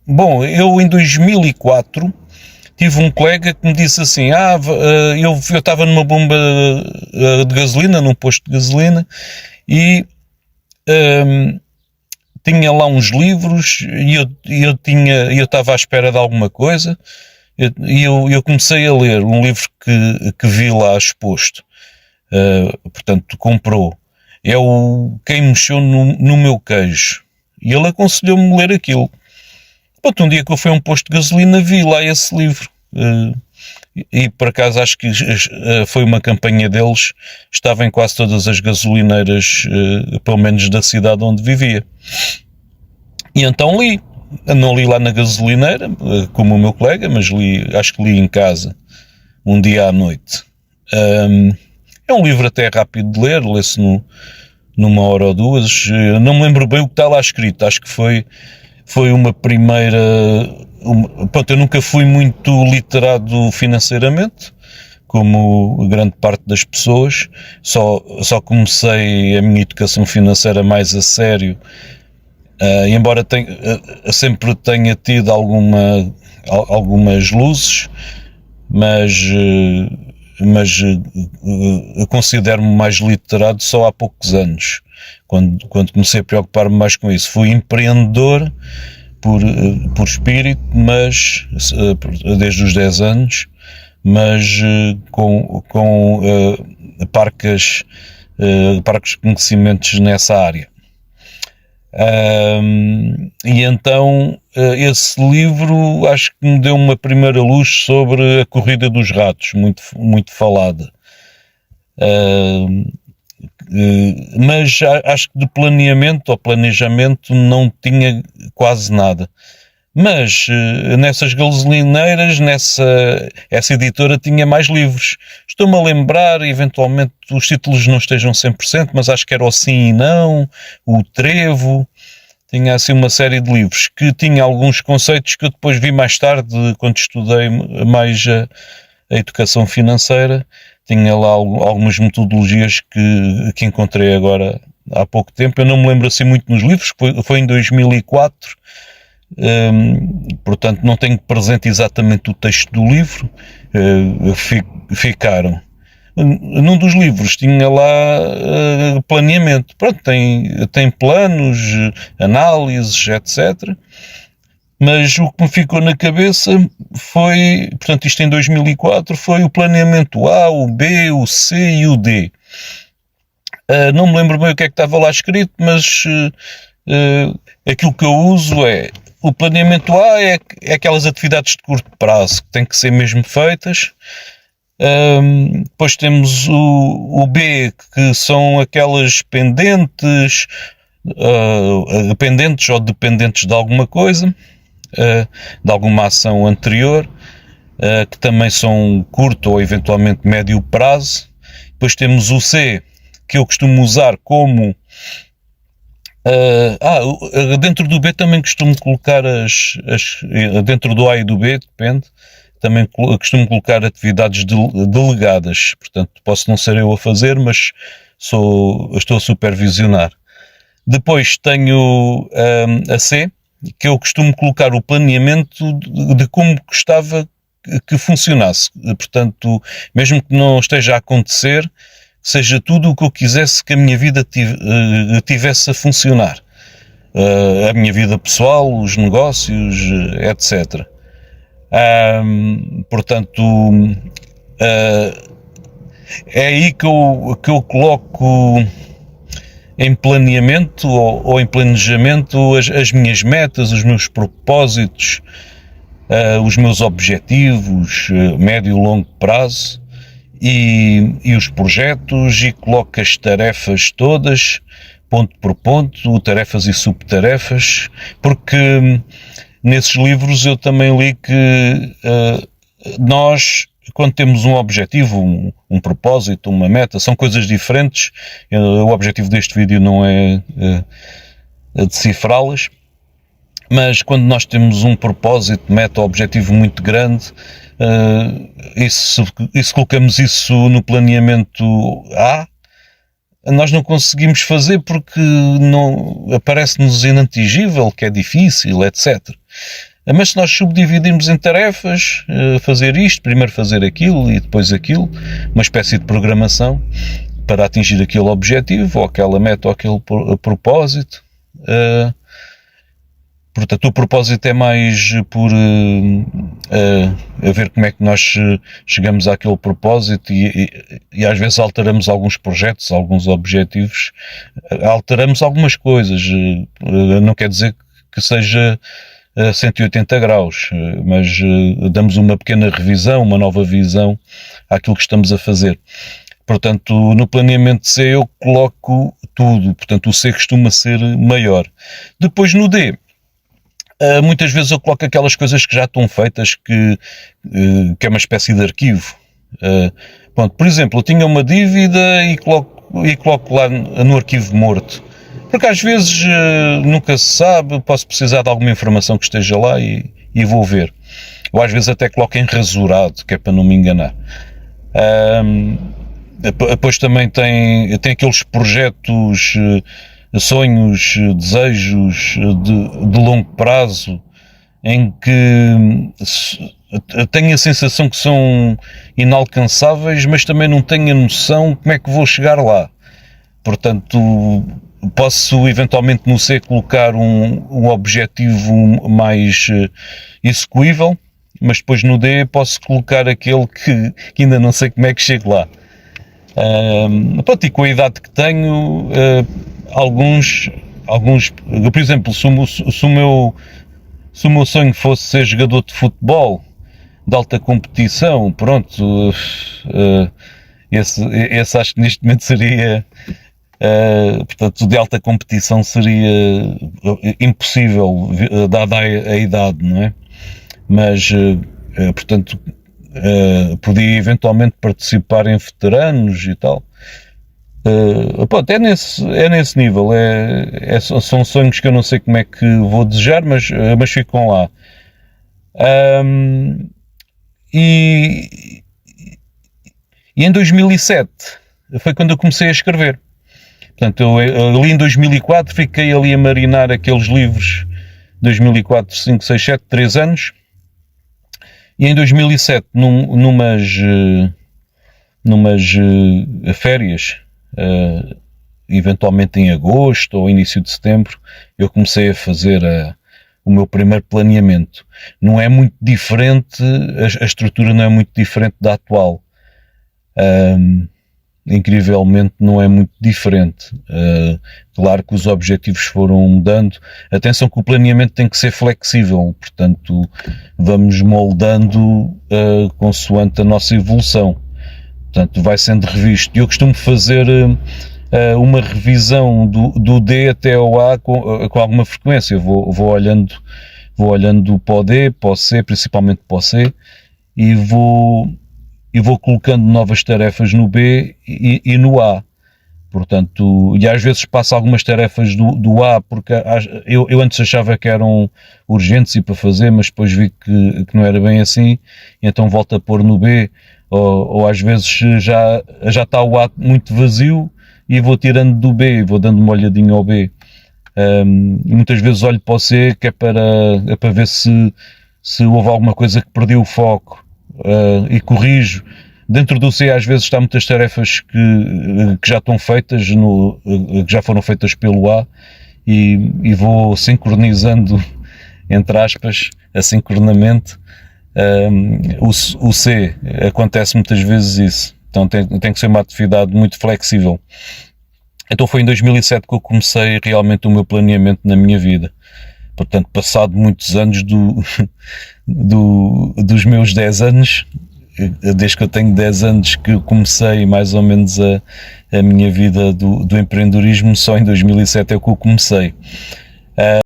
Bom, eu em 2004 tive um colega que me disse assim, eu estava numa bomba de gasolina, num posto de gasolina, e tinha lá uns livros e eu estava à espera de alguma coisa e eu comecei a ler um livro que vi lá exposto. Portanto, comprou. É o Quem Mexeu no Meu Queijo. E ele aconselhou-me a ler aquilo. Pronto, um dia que eu fui a um posto de gasolina vi lá esse livro. E por acaso acho que foi uma campanha deles. Estava em quase todas as gasolineiras, pelo menos da cidade onde vivia. E então li. Não li lá na gasolineira, como o meu colega, mas acho que li em casa, um dia à noite. É um livro até rápido de ler, lê-se numa hora ou duas. Não me lembro bem o que está lá escrito. Acho que foi uma primeira... Pronto, eu nunca fui muito literado financeiramente, como grande parte das pessoas. Só comecei a minha educação financeira mais a sério, embora sempre tenha tido algumas luzes, mas eu considero-me mais literado só há poucos anos, quando comecei a preocupar-me mais com isso. Fui empreendedor por espírito, mas desde os 10 anos, mas com parcos conhecimentos nessa área. E então esse livro acho que me deu uma primeira luz sobre a corrida dos ratos, muito, muito falada. Mas acho que de planeamento ou planejamento não tinha quase nada. Mas nessas gasolineiras, essa editora tinha mais livros. Estou-me a lembrar, eventualmente os títulos não estejam 100%, mas acho que era o Sim e Não, o Trevo. Tinha assim uma série de livros que tinha alguns conceitos que eu depois vi mais tarde, quando estudei mais a educação financeira. Tinha lá algumas metodologias que encontrei agora há pouco tempo. Eu não me lembro assim muito nos livros, foi em 2004. Portanto não tenho presente exatamente o texto do livro. Ficaram num dos livros tinha lá planeamento, pronto, tem planos, análises, etc. Mas o que me ficou na cabeça foi, portanto isto em 2004, foi o planeamento A, o B, o C e o D. Não me lembro bem o que é que estava lá escrito, mas aquilo que eu uso é: o planeamento A é aquelas atividades de curto prazo que têm que ser mesmo feitas. Depois temos o B, que são aquelas pendentes ou dependentes de alguma coisa, de alguma ação anterior, que também são curto ou eventualmente médio prazo. Depois temos o C, que eu costumo usar como... dentro do B também costumo colocar dentro do A e do B, depende, também costumo colocar atividades delegadas, portanto posso não ser eu a fazer, mas estou a supervisionar. Depois tenho a C, que eu costumo colocar o planeamento de como gostava que funcionasse, portanto mesmo que não esteja a acontecer, seja tudo o que eu quisesse que a minha vida tivesse a funcionar. A minha vida pessoal, os negócios, etc. Portanto, é aí que eu coloco em planeamento ou em planejamento as minhas metas, os meus propósitos, os meus objetivos, médio e longo prazo, e os projetos, e coloco as tarefas todas, ponto por ponto, tarefas e subtarefas, porque nesses livros eu também li que nós, quando temos um objetivo, um propósito, uma meta, são coisas diferentes. O objetivo deste vídeo não é decifrá-las, mas quando nós temos um propósito, meta, objetivo muito grande, e se colocamos isso no planeamento A, nós não conseguimos fazer porque não aparece-nos inatingível, que é difícil, etc. Mas se nós subdividirmos em tarefas, fazer isto, primeiro fazer aquilo e depois aquilo, uma espécie de programação para atingir aquele objetivo, ou aquela meta, ou aquele propósito. Portanto, o propósito é mais por a ver como é que nós chegamos àquele propósito e às vezes alteramos alguns projetos, alguns objetivos, alteramos algumas coisas, não quer dizer que seja 180 graus, mas damos uma pequena revisão, uma nova visão àquilo que estamos a fazer. Portanto, no planeamento C eu coloco tudo, portanto o C costuma ser maior. Depois no D, muitas vezes eu coloco aquelas coisas que já estão feitas, que é uma espécie de arquivo. Pronto, por exemplo, eu tinha uma dívida e coloco lá no arquivo morto. Porque às vezes nunca se sabe, posso precisar de alguma informação que esteja lá e vou ver. Ou às vezes até coloco em rasurado, que é para não me enganar. Depois também tem aqueles projetos, sonhos, desejos de longo prazo, em que tenho a sensação que são inalcançáveis, mas também não tenho a noção como é que vou chegar lá. Portanto, posso eventualmente no C colocar um objetivo mais execuível, mas depois no D posso colocar aquele que ainda não sei como é que chego lá. Pronto, e com a idade que tenho, alguns, por exemplo, se o meu sonho fosse ser jogador de futebol de alta competição, pronto, esse acho que neste momento seria, portanto, de alta competição seria impossível, dada a idade, não é? Mas, portanto, podia eventualmente participar em veteranos e tal. Pronto, é nesse nível, são sonhos que eu não sei como é que vou desejar, mas ficam lá. E em 2007 foi quando eu comecei a escrever. Portanto, eu ali em 2004 fiquei ali a marinar aqueles livros, 2004, 5, 6, 7, 3 anos. E em 2007, numas férias, eventualmente em agosto ou início de setembro, eu comecei a fazer o meu primeiro planeamento. Não é muito diferente, a estrutura não é muito diferente da atual. Incrivelmente não é muito diferente. Claro que os objetivos foram mudando. Atenção que o planeamento tem que ser flexível, portanto vamos moldando consoante a nossa evolução. Portanto vai sendo revisto. Eu costumo fazer uma revisão do D até ao A com alguma frequência. Vou olhando para o D, para o C, principalmente para o C, e vou colocando novas tarefas no B e no A. Portanto, e às vezes passo algumas tarefas do A, porque eu antes achava que eram urgentes e para fazer, mas depois vi que não era bem assim, então volto a pôr no B, ou às vezes já está o A muito vazio e vou tirando do B, vou dando uma olhadinha ao B. Muitas vezes olho para o C, que é para ver se houve alguma coisa que perdi o foco. E corrijo. Dentro do C às vezes está muitas tarefas que já estão feitas, que já foram feitas pelo A, e vou sincronizando, entre aspas, assincronamente. O C acontece muitas vezes isso, então tem que ser uma atividade muito flexível. Então foi em 2007 que eu comecei realmente o meu planeamento na minha vida. Portanto, passado muitos anos dos meus 10 anos, desde que eu tenho 10 anos que comecei mais ou menos a minha vida do empreendedorismo, só em 2007 é que eu comecei.